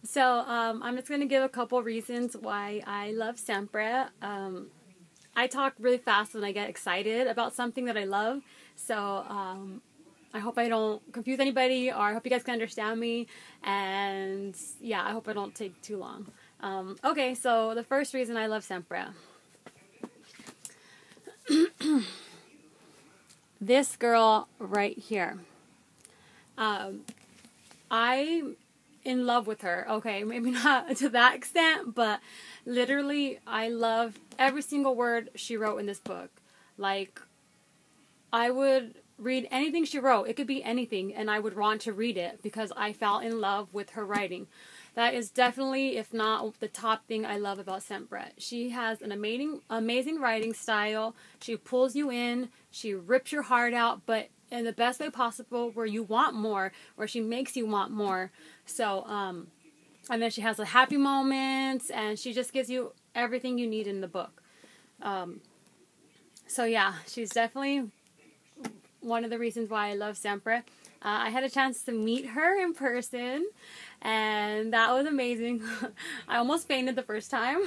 So I'm just going to give a couple reasons why I love Sempre. I talk really fast when I get excited about something that I love. So I hope I don't confuse anybody, or I hope you guys can understand me. And yeah, I hope I don't take too long. Okay, so the first reason I love Sempre. This girl right here. I'm in love with her. Okay, maybe not to that extent, but literally I love every single word she wrote in this book. Like, I would read anything she wrote. It could be anything, and I would want to read it because I fell in love with her writing. That is definitely, if not the top thing I love about Sempre. She has an amazing writing style. She pulls you in. She rips your heart out, but in the best way possible, where you want more, where she makes you want more. So, and then she has the happy moments, and she just gives you everything you need in the book. So yeah, she's definitely one of the reasons why I love Sempre. I had a chance to meet her in person, and that was amazing. I almost fainted the first time,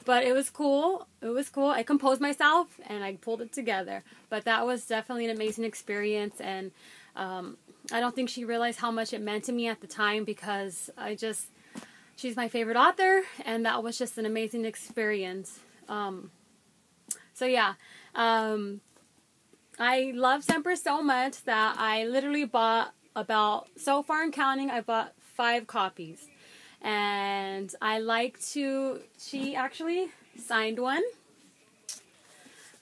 but it was cool. It was cool. I composed myself, and I pulled it together. But that was definitely an amazing experience, and I don't think she realized how much it meant to me at the time, because she's my favorite author, and that was just an amazing experience. So yeah, I love Sempre so much that I literally bought so far and counting, I bought 5 copies. And she actually signed one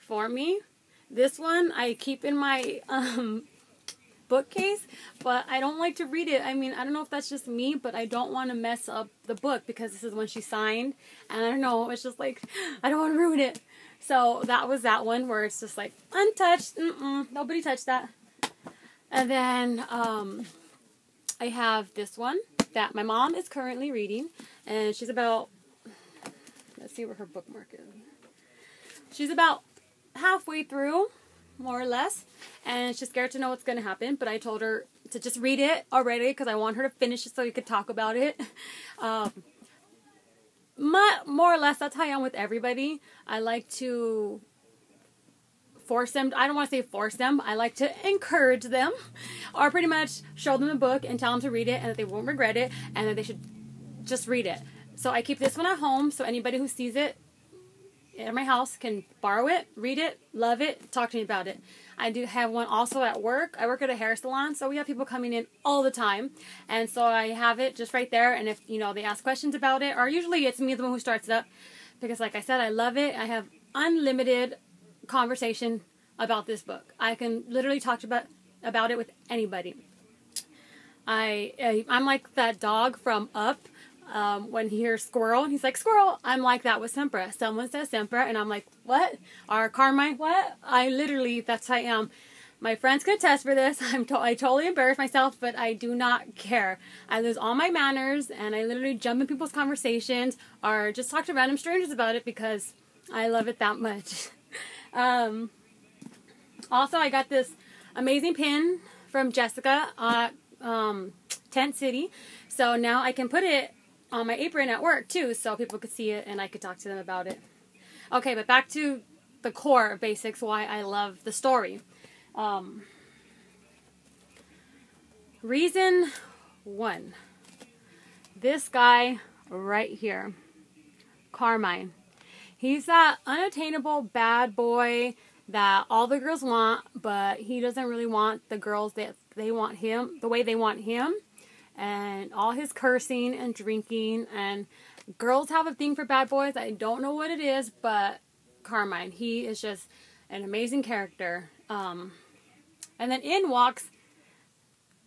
for me. This one I keep in my bookcase, but I don't like to read it. I mean, I don't know if that's just me, but I don't want to mess up the book because this is when she signed. And I don't know, it's just like, I don't want to ruin it. So that was that one where it's just like untouched. Nobody touched that. And then I have this one that my mom is currently reading, and she's about, let's see where her bookmark is. She's about halfway through, more or less, and she's scared to know what's going to happen, but I told her to just read it already because I want her to finish it so we could talk about it. More or less, that's how I am with everybody. I like to force them. I don't want to say force them. I like to encourage them, or pretty much show them the book and tell them to read it, and that they won't regret it, and that they should just read it. So I keep this one at home, so anybody who sees it at my house can borrow it, read it, love it, talk to me about it. I do have one also at work. I work at a hair salon, so we have people coming in all the time. And so I have it just right there, and if, they ask questions about it, or usually it's me the one who starts it up, because like I said, I love it. I have unlimited conversation about this book. I can literally talk about it with anybody. I'm like that dog from Up. When he hears squirrel, he's like, squirrel. I'm like that with Sempre. Someone says Sempre, and I'm like, what? Or Carmine, what? That's how I am. My friends could attest for this. I totally embarrass myself, but I do not care. I lose all my manners, and I literally jump in people's conversations, or just talk to random strangers about it, because I love it that much. Also, I got this amazing pin from Jessica at Tent City, so now I can put it on my apron at work too, so people could see it and I could talk to them about it. Okay, but back to the core basics, why I love the story. Reason 1. This guy right here, Carmine. He's that unattainable bad boy that all the girls want, but he doesn't really want the girls that they want him, the way they want him. And all his cursing and drinking, and girls have a thing for bad boys. I don't know what it is, but Carmine, he is just an amazing character. And then in walks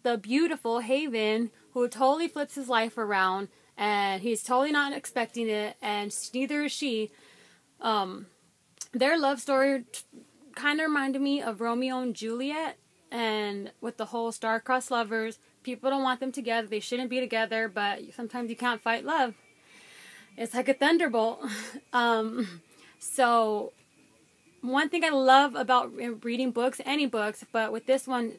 the beautiful Haven, who totally flips his life around, and he's totally not expecting it, and neither is she. Their love story kind of reminded me of Romeo and Juliet, and with the whole star-crossed lovers. People don't want them together. They shouldn't be together, but sometimes you can't fight love. It's like a thunderbolt. So one thing I love about reading books, any books, but with this one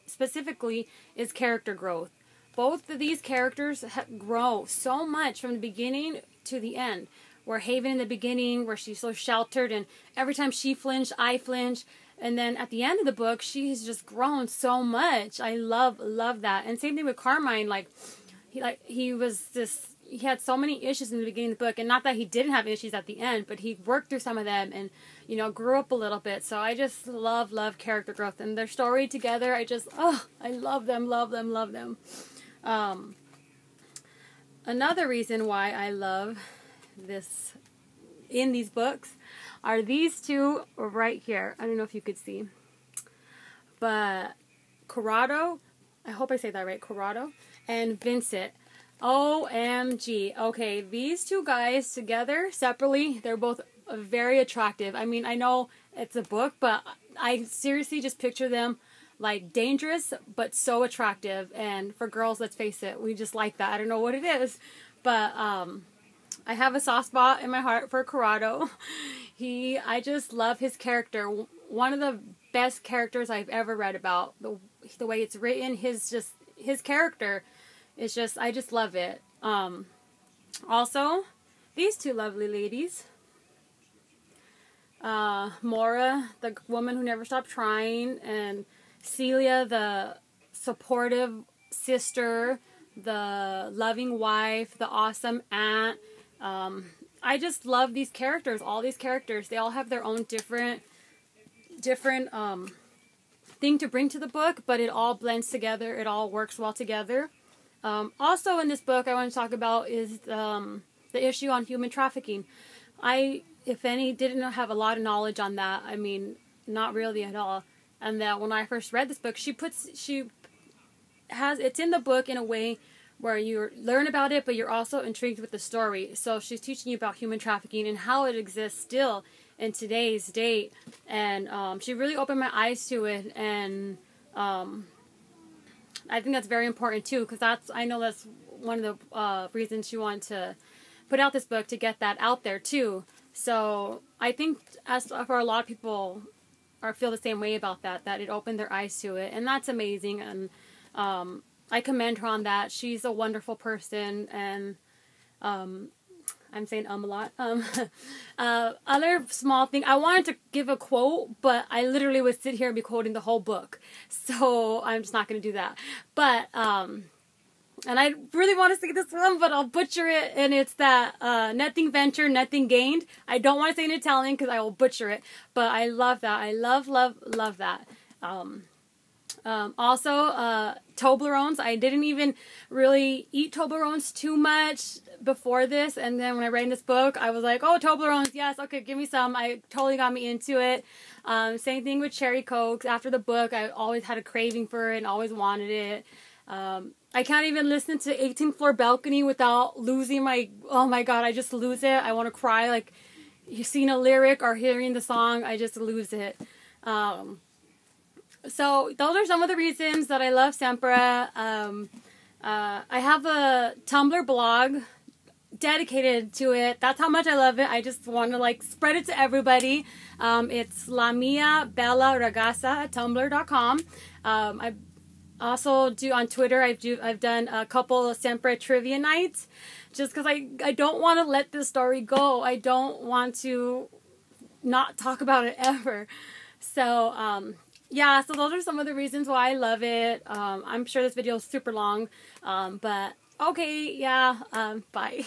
specifically, is character growth. both of these characters grow so much from the beginning to the end. Where Haven in the beginning, where she's so sheltered, and every time she flinched, I flinched. And then at the end of the book, she's just grown so much. I love that. And same thing with Carmine. He had so many issues in the beginning of the book, and not that he didn't have issues at the end, but he worked through some of them and, you know, grew up a little bit. So I just love character growth and their story together. I love them. Another reason why I love this in these books are these two right here. I don't know if you could see, but Corrado, I hope I say that right, Corrado, and Vincent. OMG. Okay, these two guys together, separately, they're both very attractive. I mean, I know it's a book, but I seriously just picture them like dangerous, but so attractive. And for girls, let's face it, we just like that. I don't know what it is, but I have a soft spot in my heart for Corrado. I just love his character. One of the best characters I've ever read about. The way it's written, his character is just, I just love it. Also, these two lovely ladies. Maura, the woman who never stopped trying, and Celia, the supportive sister, the loving wife, the awesome aunt. I just love these characters, all these characters. They all have their own different thing to bring to the book, but it all blends together. It all works well together. Also in this book I want to talk about is the issue on human trafficking. If any, didn't have a lot of knowledge on that. I mean, not really at all. And that when I first read this book, it's in the book in a way where you learn about it, but you're also intrigued with the story. So she's teaching you about human trafficking and how it exists still in today's date. And she really opened my eyes to it. And I think that's very important too, because I know that's one of the reasons she wanted to put out this book, to get that out there too. So I think as for a lot of people feel the same way about that it opened their eyes to it, and that's amazing. And I commend her on that. She's a wonderful person, and I'm saying a lot. Other small thing, I wanted to give a quote, but I literally would sit here and be quoting the whole book, so I'm just not going to do that. But and I really want to say this one, but I'll butcher it, and it's that nothing ventured, nothing gained. I don't want to say it in Italian because I will butcher it, but I love that. I love that. Also, Toblerones. I didn't even really eat Toblerones too much before this, and then when I read this book, I was like, oh, Toblerones, yes, okay, give me some. I totally got me into it. Same thing with Cherry Cokes. After the book, I always had a craving for it and always wanted it. I can't even listen to 18th Floor Balcony without losing oh my god, I just lose it. I want to cry, like, you've seen a lyric or hearing the song, I just lose it. So those are some of the reasons that I love Sempre. I have a Tumblr blog dedicated to it. That's how much I love it. I just want to spread it to everybody. It's La Mia Bella Ragazza at tumblr.com. I also do on Twitter. I've done a couple of Sempre trivia nights, just because I don't want to let this story go. I don't want to not talk about it ever. So yeah, so those are some of the reasons why I love it. I'm sure this video is super long, but okay, yeah, bye.